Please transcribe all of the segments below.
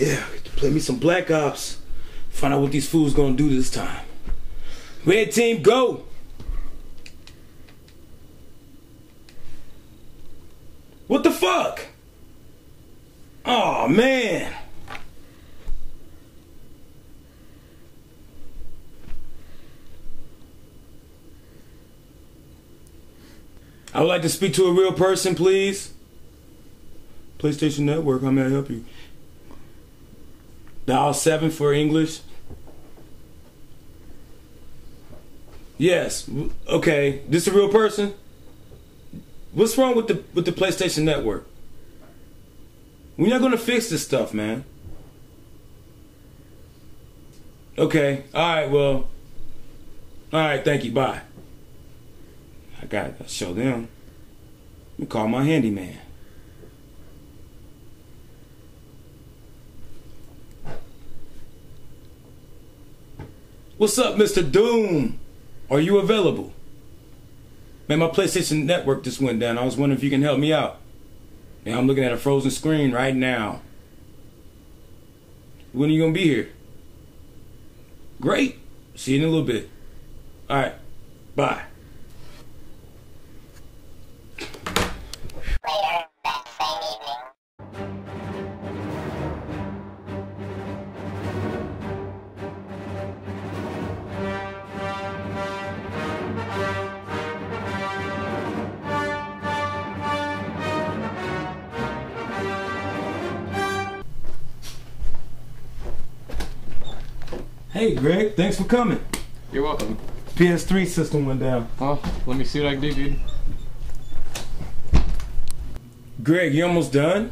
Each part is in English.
Yeah, play me some Black Ops. Find out what these fools gonna do this time. Red team, go! What the fuck? Oh man. I would like to speak to a real person, please. PlayStation Network, how may I help you? Dial 7 for English. Yes. Okay. This a real person? What's wrong with the PlayStation Network? We're not gonna fix this stuff, man. Okay. Alright, well. Alright, thank you. Bye. I gotta show them. Let me call my handyman. What's up, Mr. Doom? Are you available? Man, my PlayStation Network just went down. I was wondering if you can help me out. Man, I'm looking at a frozen screen right now. When are you gonna be here? Great. See you in a little bit. Alright. Bye. Later that same evening. Hey, Greg. Thanks for coming. You're welcome. ps3 system went down. Well, let me see what I can do, dude. Greg, you almost done?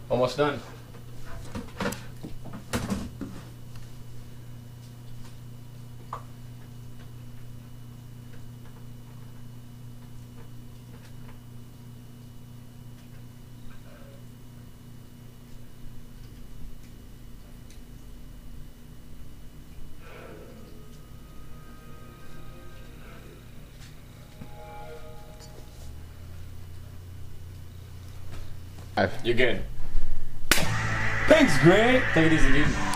Almost done. You're good. Thanks, Greg. Take it easy, dude.